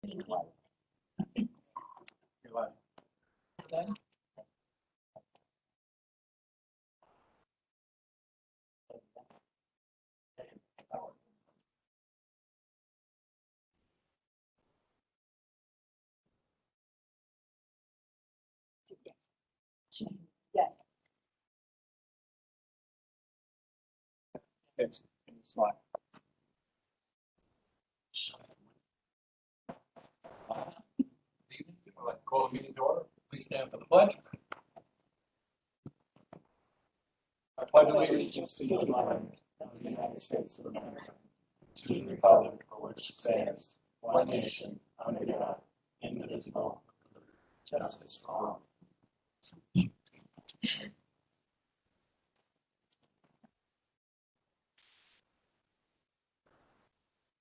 You're live. Good. Yes. It's live. I'd like to call the meeting to order. Please stand for the pledge. I pledge allegiance to the flag of the United States of America, to the republic for which it stands, one nation, under God, indivisible, with justice for all.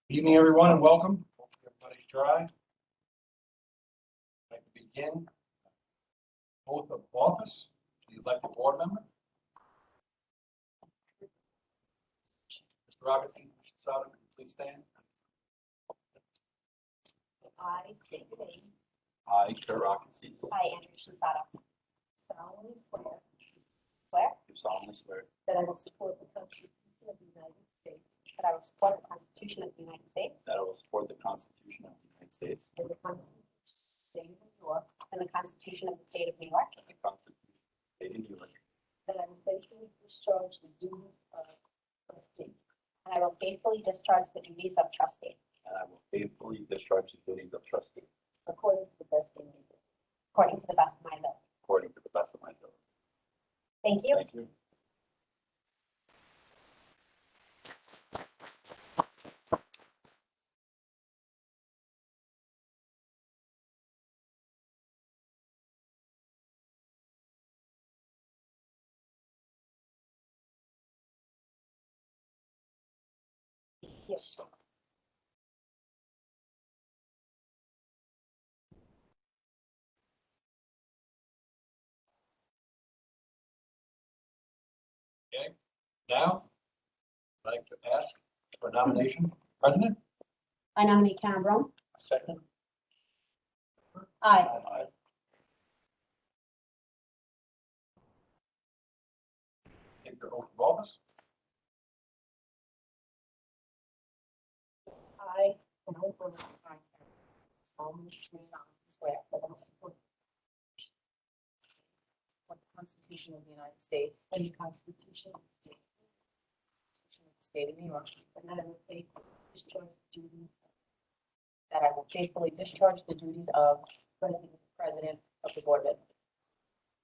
Good evening, everyone, and welcome. Hope everybody's dry. I'd like to begin oath of office to the elected board member. Mr. Robertson, please stand. I state your name. I, Kurt Rockets, I, Andrew Shinsato. Solemnly do solemnly swear that I will support the Constitution of the United States. That I will support the Constitution of the United States. that I will support the Constitution of the United States And the Constitution of the State of New York. And the Constitution of the State of New York. and the Constitution of the State of New York, That I will faithfully discharge the duties of trustee. And I will faithfully discharge the duties of trustee. and I will faithfully discharge the duties of trustee According to the best of my ability. According to the best of my ability. according to the best of my ability. Thank you. Thank you. Yes. Okay, now I'd like to ask for nomination. President, I nominate Karen Brown. second. Aye. Aye. Take the oath of office. I, and I will solemnly swear that I will support The Constitution of the United States the Constitution of the State, Constitution of the State of New York, and that I will faithfully discharge the duties that I will faithfully discharge the duties of of President of the Board of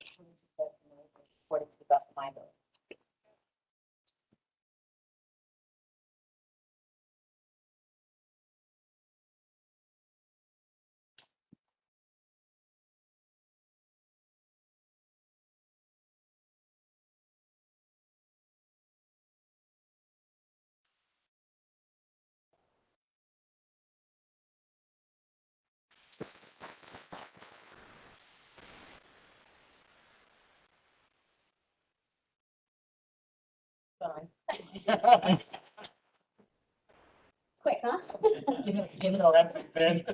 Education according to the best of my ability. Sorry. Quick, huh? Give it over. That's it, then.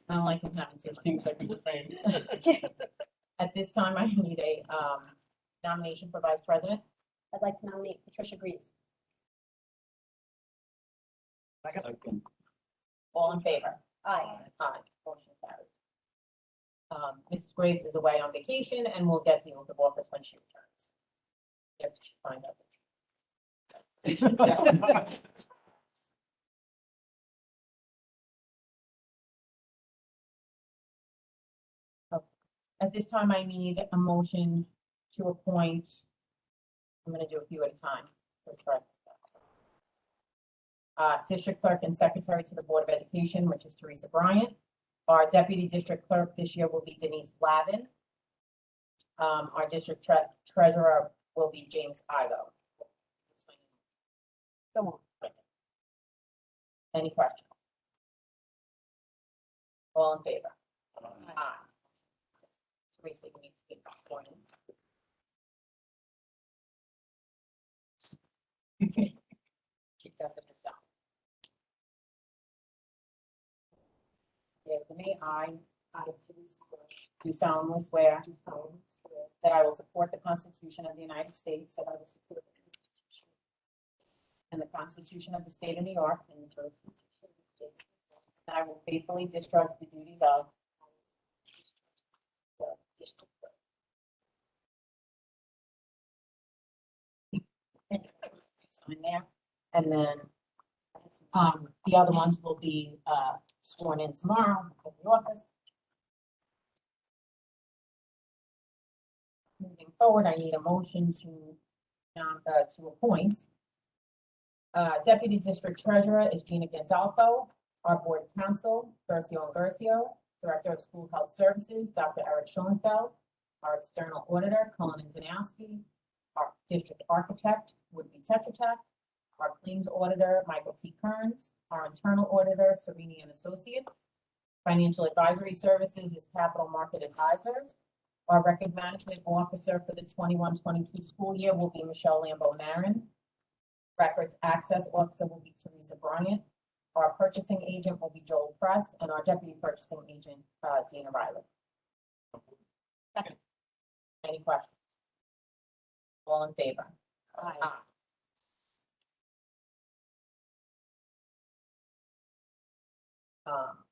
I don't like them having too much. 15 seconds of fame. At this time, I need a nomination for Vice President. I'd like to nominate Patricia Greaves. Second. All in favor? Aye. Aye. Motion carries. Mrs. Graves is away on vacation and will get the oath of office when she returns. If she finds out. At this time, I need a motion to appoint, I'm gonna do a few at a time. That's correct. District Clerk and Secretary to the Board of Education, which is Teresa Bryant. Our Deputy District Clerk this year will be Denise Lavin. Our District Treasurer will be James Igo. Come on. Any questions? All in favor? Aye. Teresa, you need to get this sworn in. She does it herself. After me, I Teresa Bryant, do solemnly swear do solemnly swear that I will support the Constitution of the United States that I will support the Constitution and the Constitution of the State of New York, and the Constitution of the State of New York, and I will faithfully discharge the duties of the district clerk. sign there, and then the other ones will be sworn in tomorrow at the office. Moving forward, I need a motion to appoint. Deputy District Treasurer is Gina Gonzalez. Our Board Counsel, Gercio and Gercio. Director of School Health Services, Dr. Eric Schoenfeld. Our External Auditor, Colin Danowski. Our District Architect would be Tetra Tech. Our Claims Auditor, Michael T. Kearns. Our Internal Auditor, Serini and Associates. Financial Advisory Services is Capital Market Advisors. Our Record Management Officer for the 21-22 school year will be Michelle Lambo-Marin. Records Access Officer will be Teresa Bryant. Our Purchasing Agent will be Joel Press, and our Deputy Purchasing Agent, Dina Riley. Second. Any questions? All in favor? Aye.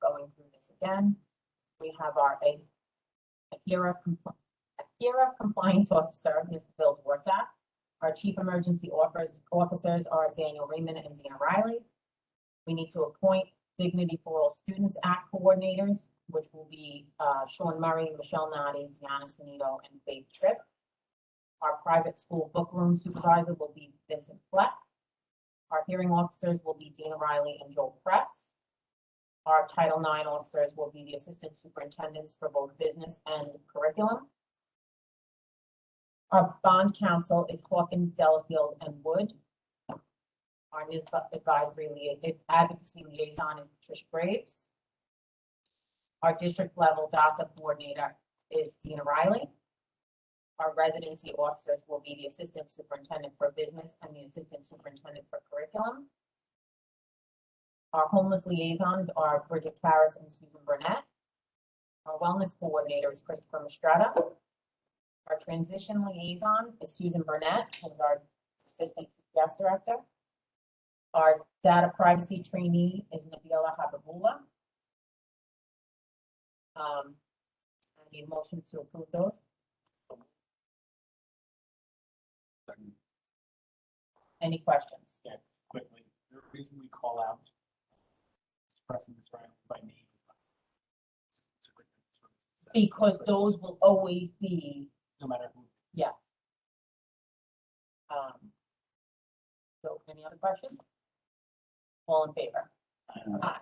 Going through this again, we have our AHIRA Compliance Officer, Ms. Bill Dworsak. Our Chief Emergency Officers are Daniel Raymond and Dina Riley. We need to appoint Dignity for All Students Act coordinators, which will be Sean Murray, Michelle Nadi, Deanna Sanito, and Faith Tripp. Our private school book room supervisor will be Vincent Fleck. Our hearing officers will be Dina Riley and Joel Press. Our Title IX officers will be the assistant superintendents for both business and curriculum. Our bond counsel is Hawkins, Delafield, and Wood. Our NISBA advocacy liaison is Trish Graves. Our district level DASA coordinator is Dina Riley. Our residency officers will be the assistant superintendent for business and the assistant superintendent for curriculum. Our homeless liaisons are Bridget Harris and Susan Burnett. Our wellness coordinator is Christopher Mistretta. Our transition liaison is Susan Burnett, who is our assistant guest director. Our data privacy trainee is Nabila Habibullah. I need a motion to approve those. Any questions? Yeah, quickly, the reason we call out expressing this right by name. Because those will always be, No matter who. yeah. So any other questions? All in favor? Aye.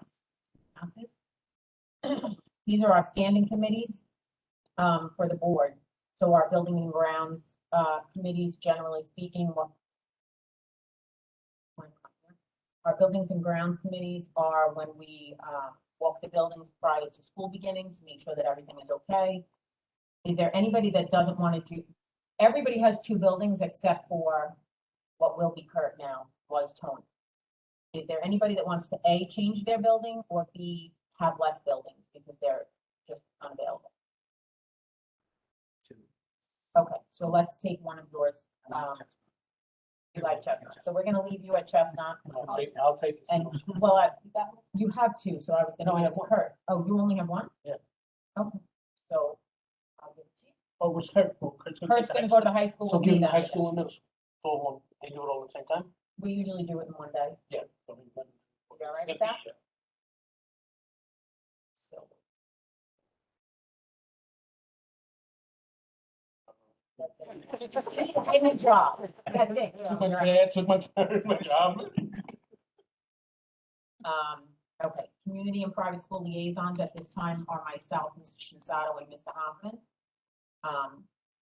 Passes. These are our standing committees for the board. So our building and grounds committees, generally speaking, our buildings and grounds committees are when we walk the buildings prior to school beginning to make sure that everything is okay. Is there anybody that doesn't want to do, everybody has two buildings except for what will be Kurt now, was Tony. Is there anybody that wants to A, change their building, or B, have less buildings because they're just unavailable? Okay, so let's take one of yours. You like Chestnut, so we're gonna leave you at Chestnut. I'll take. And, well, you have two, so I was gonna No, I give have it to one. Kurt. Oh, you only have one? Yeah. Okay, so I'll give it to you. Oh, which Kurt? Kurt's gonna go to the high school. So with give me them then, high I guess. school and middle school. So they do it all at the same time? We usually do it in one day, Yeah. You all right with that? so. That's it. It's a job, that's it. Took my, You're right. yeah, took my job. Okay, community and private school liaisons at this time are myself, Mr. Shinsato, and Mr. Hoffman.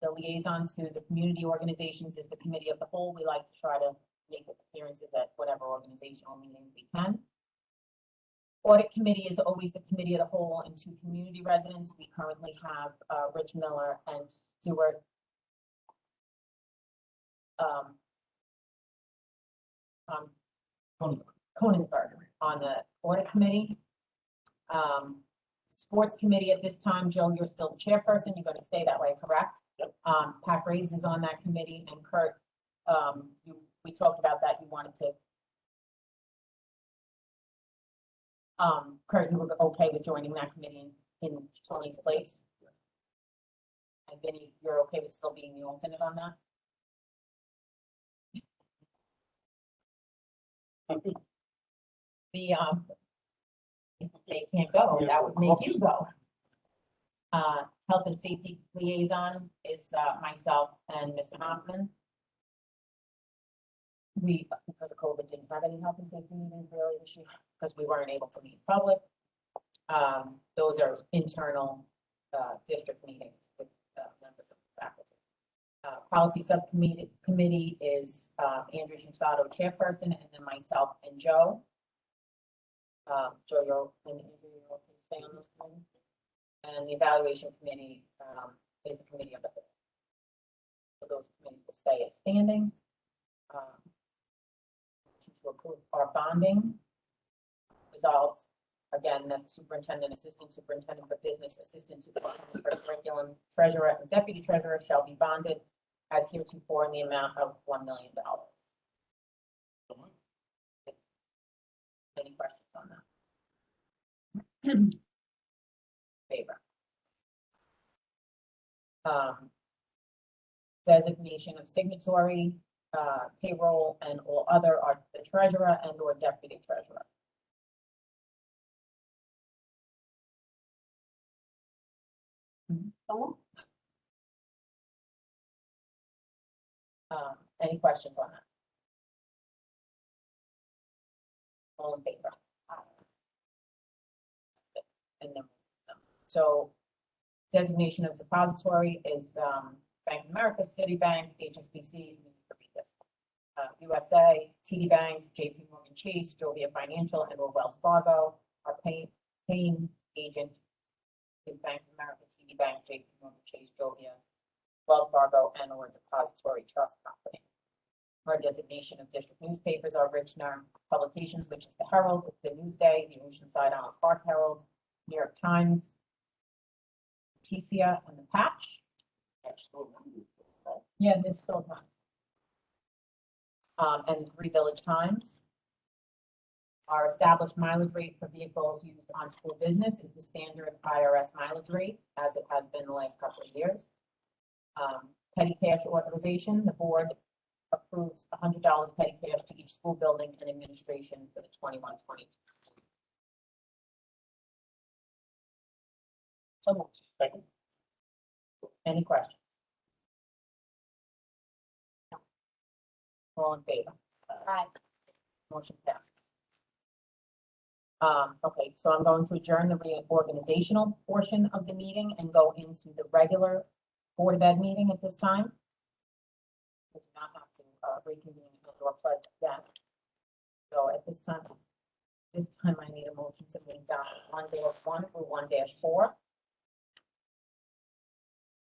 The liaison to the community organizations is the committee of the whole. We like to try to make appearances at whatever organizational meetings we can. Audit committee is always the committee of the whole, and two community residents. We currently have Rich Miller and Stuart Konigsberg on the audit committee. Sports committee at this time, Joe, you're still the chairperson. You're going to stay that way, correct? Yep. Pat Graves is on that committee, and Kurt, we talked about that. You wanted to. Kurt, you were okay with joining that committee in Tony's place? Yes. And Vinny, you're okay with still being the alternate on that? The, if they can't go, that would make you go. Health and safety liaison is, myself and Mr. Hoffman. We, because of COVID, didn't have any health and safety meetings really this year, because we weren't able to meet in public. Those are internal, district meetings with, members of the faculty. Policy subcommittee is, Andrew Shinsato, chairperson, and then myself and Joe. Joe, and Andrew, you're okay to stay on those committees? And the evaluation committee, is the committee of the whole. So those committees will stay as standing. To approve our bonding. Resolved, again, that the superintendent, assistant superintendent for business, assistant superintendent for curriculum, treasurer, and deputy treasurer shall be bonded as heretofore in the amount of $1 million. Any questions on that? Favor. Designation of signatory, payroll, and all other are the treasurer and or deputy treasurer. Any questions on that? All in favor? And then, so designation of depository is Bank of America, Citibank, HSBC, USA, TD Bank, JP Morgan Chase, Jovia Financial, and or Wells Fargo. Our paying agent is Bank of America, TD Bank, JP Morgan Chase, Jovia, Wells Fargo, and or depository trust company. Our designation of district newspapers are Richner Publications, which is the Herald, the Newsday, the Oceanside Island Park Herald, New York Times, Tesia, and the Patch. Yeah, there's still one. And 3 Village Times. Our established mileage rate for vehicles used on school business is the standard IRS mileage rate, as it has been the last couple of years. Petty cash authorization, the board approves $100 petty cash to each school building and administration for the 21-22. So moved. Second. Any questions? No. All in favor? Aye. Motion passes. Okay, so I'm going to adjourn the reorganizational portion of the meeting and go into the regular Board of Ed meeting at this time. We do not have to reconvene or pledge again. So at this time I need a motion to move down 1-1 through 1-4.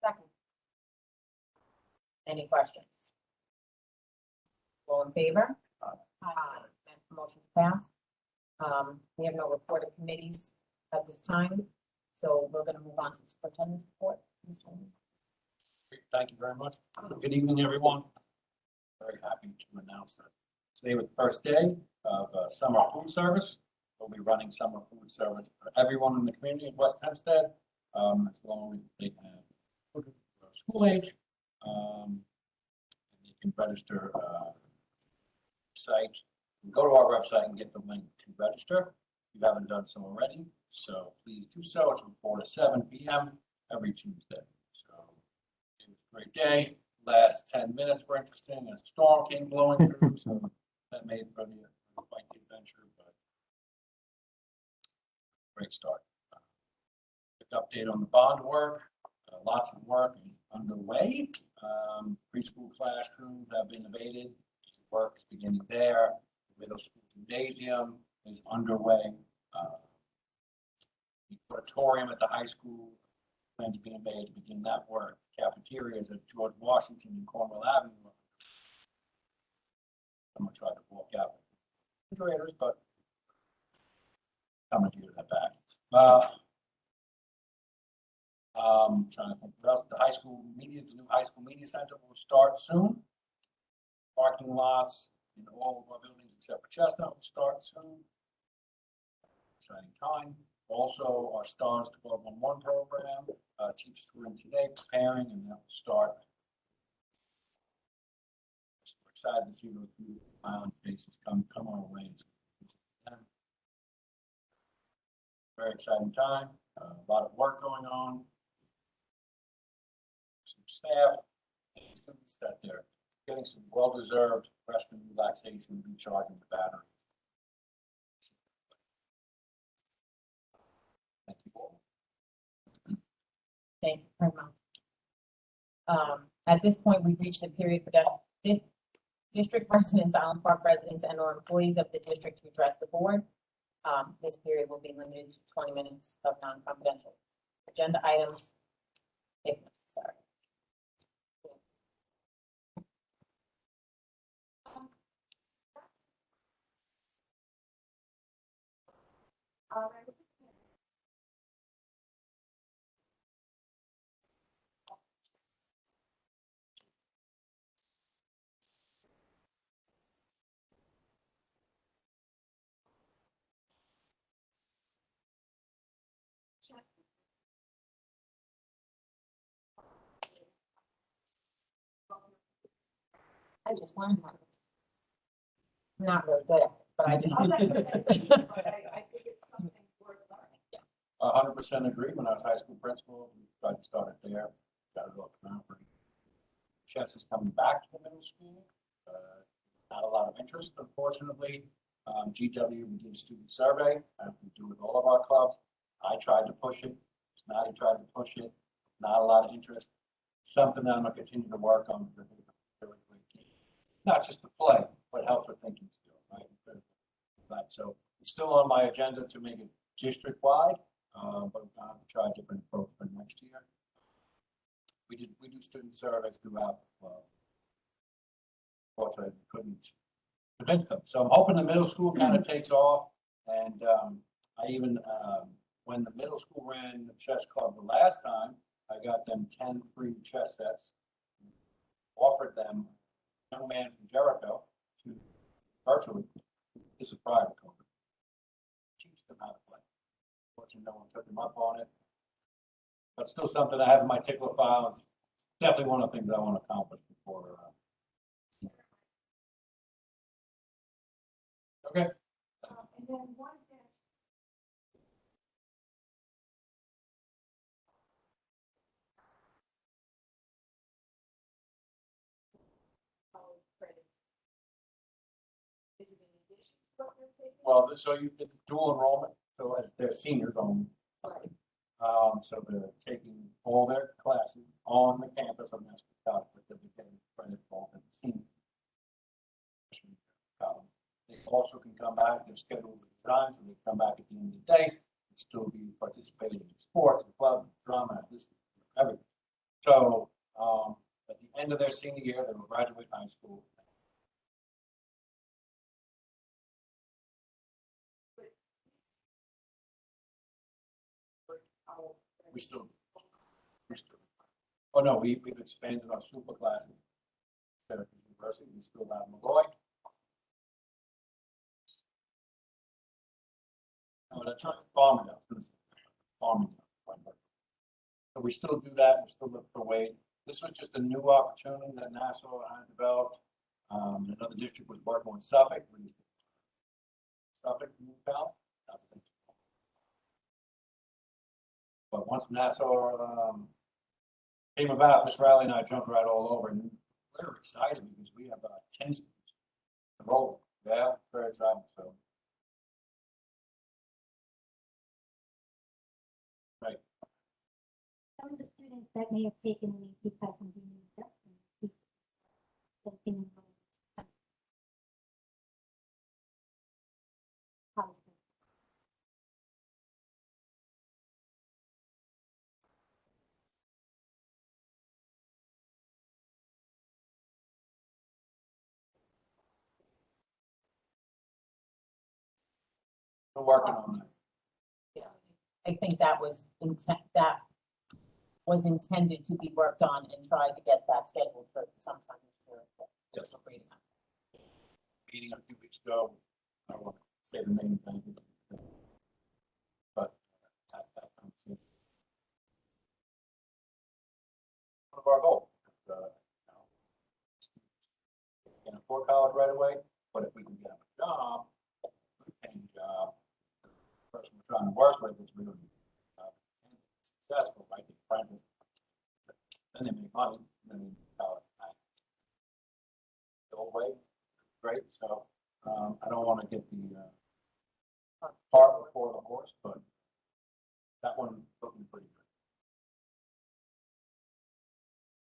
Second. Any questions? All in favor? Aye. Motion's passed. We have no reported committees at this time, so we're going to move on to the superintendent report. Thank you very much. Good evening, everyone. Very happy to announce that today was the first day of summer food service. We'll be running summer food service for everyone in the community in West Hempstead, as long as they have school age. You can register site. Go to our website and get the link to register. If you haven't done so already, so please do so. It's from 4 to 7 p.m. every Tuesday. So it was a great day. Last 10 minutes were interesting as a storm came blowing through, so that made for quite the adventure, but great start. Quick update on the bond work. Lots of work is underway. Preschool classrooms have been abated. Work is beginning there. Middle school gymnasium is underway. The auditorium at the high school plans being made to begin that work. Cafeterias at George Washington and Cornwall Avenue. I'm gonna try to walk out refrigerators, but I'm gonna do that back. Trying to think what else. The high school media, the new high school media center will start soon. Parking lots in all of our buildings except for Chestnut will start soon. Exciting time. Also, our STARS 1211 program, teach touring today, preparing, and that will start. So we're excited to see those new island faces come our way. Very exciting time. A lot of work going on. Some staff and students that they're getting some well-deserved rest and relaxation, recharging the battery. Thank you all. Thank you very much. At this point, we've reached the period for district residents, Island Park residents, and or employees of the district to address the board. This period will be limited to 20 minutes of non-confidential agenda items, if necessary. I just learned how. I'm not really good at it, but I just. I think it's something worth learning. 100% agree. When I was high school principal, we tried to start it there. Got it off now. Chess is coming back to the middle school. Not a lot of interest, unfortunately. GW, we did a student survey. We do with all of our clubs. I tried to push it. Snotty tried to push it. Not a lot of interest. Something that I'm going to continue to work on. Really great game. Not just to play, but help with thinking still, right? Right. So it's still on my agenda to make it district-wide, but we're going to try a different approach for next year. We do student surveys throughout. Fortunately, couldn't convince them. So I'm hoping the middle school kind of takes off. And I even, when the middle school ran the chess club the last time, I got them 10 free chess sets, offered them a young man from Jericho to virtually, this is prior to COVID, teach them how to play. Fortunately, no one took them up on it. But still something I have in my tickler file. It's definitely one of the things I want to accomplish before. Okay. And then one thing. Credits. Is it in addition to what we're taking? Well, so you get dual enrollment, so as they're seniors only. Right. So they're taking all their classes on the campus of Nassau College, but they'll be getting credit for all the senior. They also can come back, they're scheduled to design, so they come back at the end of the day, and still be participating in sports, club, drama, this, everything. So, at the end of their senior year, they will graduate high school. We still. Oh, no, we've expanded our super classes. At University, we still have Malloy. Oh, that's right, Farmingdale. So we still do that, we still look for ways. This was just a new opportunity that Nassau had developed. Another district was working with Suffolk. Suffolk moved out. But once Nassau came about, Miss Riley and I jumped right all over, and we're excited because we have 10 students enrolled. Yeah, very excited. So. Right. Some of the students that may have taken leave because of the new investment. We're working on that. Yeah, I think that was intent, that was intended to be worked on and tried to get that scheduled for sometime this year. Yes. So great. Meeting a few weeks ago, I won't say the main thing. But that comes in. One of our goals, can afford college right away, but if we can get a job, and the person we're trying to work with is really successful, right? Then they make money, then they college. The old way, great. So I don't want to get the cart before the horse, but that one looking pretty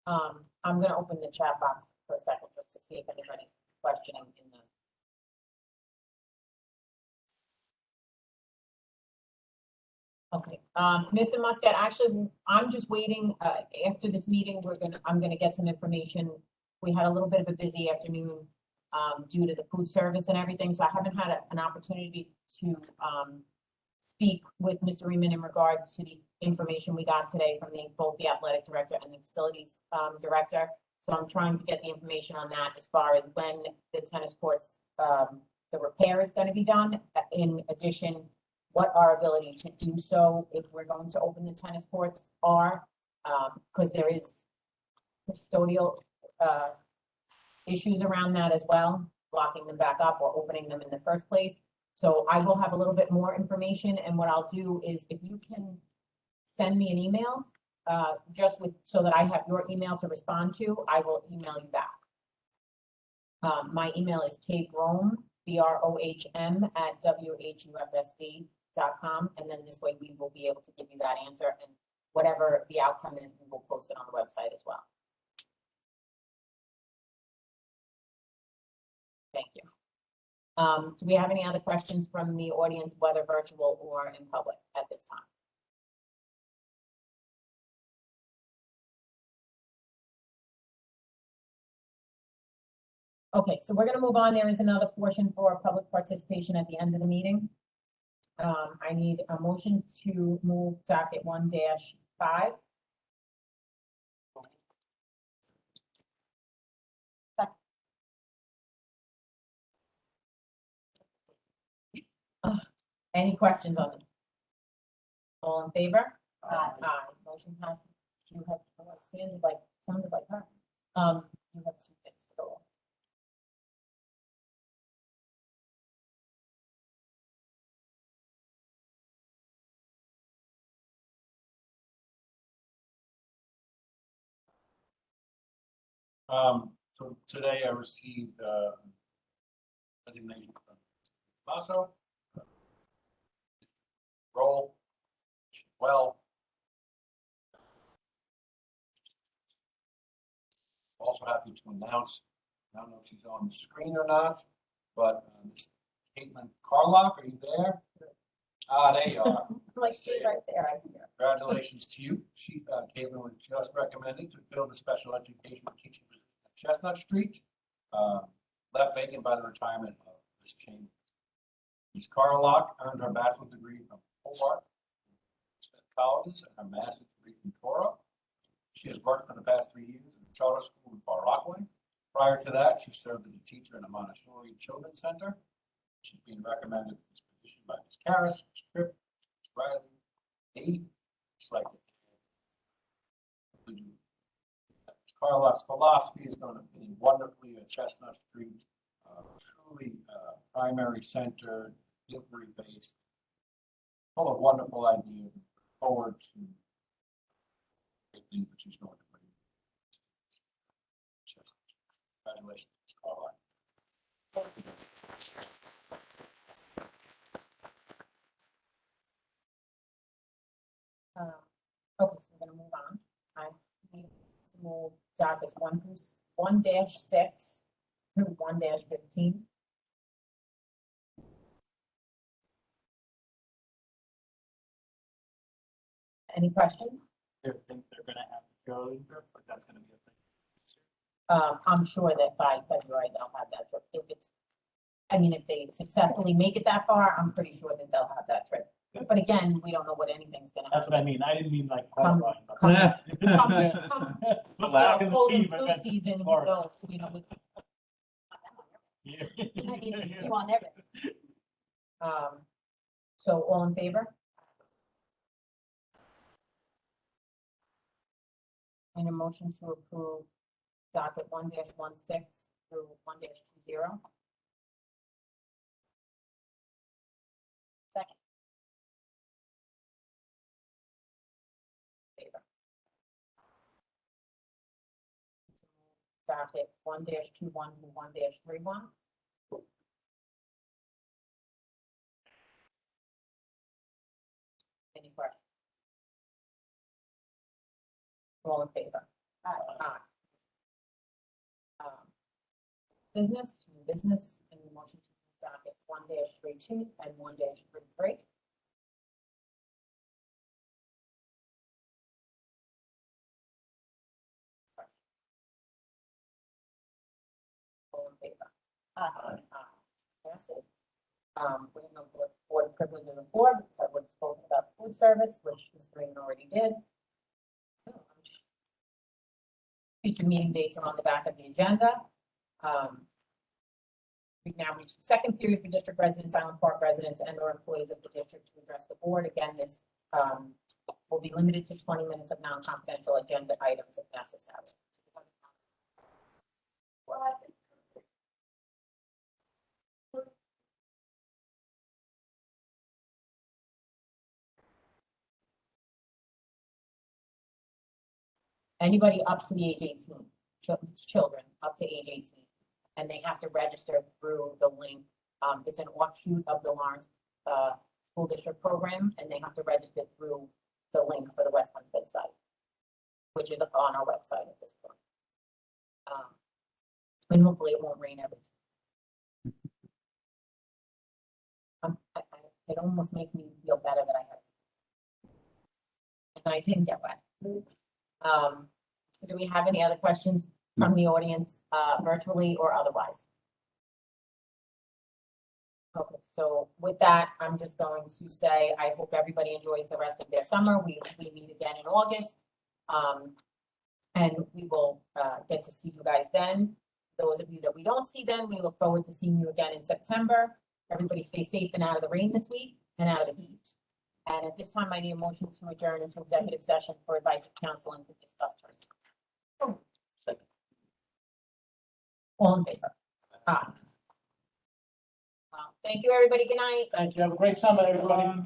good. I'm gonna open the chat box for a second, just to see if anybody's questioning in the. Okay, Mr. Muscat, actually, I'm just waiting, after this meeting, I'm gonna get some information. We had a little bit of a busy afternoon, due to the food service and everything, so I haven't had an opportunity to, speak with Mr. Reman in regards to the information we got today from both the athletic director and the facilities, director. So I'm trying to get the information on that as far as when the tennis courts, the repair is gonna be done. In addition, what our ability to do so if we're going to open the tennis courts are, because there is custodial, issues around that as well, blocking them back up or opening them in the first place. So I will have a little bit more information, and what I'll do is if you can send me an email, just with, so that I have your email to respond to, I will email you back. My email is kbrohm, BROHM @WHUFSD.com, and then this way we will be able to give you that answer, and whatever the outcome is, we will post it on the website as well. Thank you. Do we have any other questions from the audience, whether virtual or in public at this time? Okay, so we're gonna move on. There is another portion for public participation at the end of the meeting. I need a motion to move docket 1-5. Any questions on it? All in favor? Aye. Motion passes. You have, sounded like her. You have 2 things to go So today I received resignation from Masso. Role, well. Also happy to announce, I don't know if she's on the screen or not, but Miss Caitlin Carlock, are you there? Ah, there you are. Like, she's right there, I see her. Congratulations to you. Caitlin was just recommended to fill the special education teaching position at Chestnut Street, left vacant by the retirement of Ms. Chambers. Ms. Carlock earned her bachelor's degree from Hobart colleges and her master's degree from Toro. She has worked for the past 3 years in the charter school in Far Rockaway. Prior to that, she served as a teacher in a Montessori Children's Center. She's being recommended for this position by Ms. Karras, Ms. Tripp, Ms. Riley, me. It's like Ms. Carlock's philosophy is going to fit in wonderfully at Chestnut Street. Truly primary center, inquiry-based, full of wonderful ideas. Forward to things that she's going to bring. Congratulations, Carlock. Okay, so we're gonna move on. I need to move dockets 1-6 through 1-15. Any questions? They think they're gonna have to go, but that's gonna be a thing. I'm sure that by February they'll have that trip. If they successfully make it that far, I'm pretty sure that they'll have that trip. But again, we don't know what anything's gonna That's happen. what I mean. I didn't mean like Come qualifying, but come The lack of the cold and team. flu season, who Or- knows, I mean, you want everything. So all in favor? And a motion to approve docket 1-16 through 1-20. Second. Favor. Docket 1-21 through 1-31. Any questions? All in favor? Aye. Business, new business, and the motion to docket 1-32 and 1-33. All in favor? Aye. Passes. We have no board privilege in the board, because I would have spoken about food service, which Mr. Raymond already did. Future meeting dates are on the back of the agenda. We've now reached the second period for district residents, Island Park residents, and or employees of the district to address the board. Again, this will be limited to 20 minutes of non-confidential agenda items if necessary. Well, I think Anybody up to the age 18, children up to age 18, and they have to register through the link. It's an offshoot of the Lawrence School District program, and they have to register through the link for the West Hempstead site, which is on our website at this point. And hopefully it won't rain every. It almost makes me feel better that I have. And I didn't get wet. Do we have any other questions from the audience, virtually or otherwise? Okay, so with that, I'm just going to say, I hope everybody enjoys the rest of their summer. We meet again in August. And we will get to see you guys then. Those of you that we don't see then, we look forward to seeing you again in September. Everybody stay safe and out of the rain this week and out of the heat. And at this time, I need a motion to adjourn into executive session for advice of counsel and to discuss personnel. All in favor? Aye. Thank you, everybody. Good night. Thank you. Have a great summer, everybody.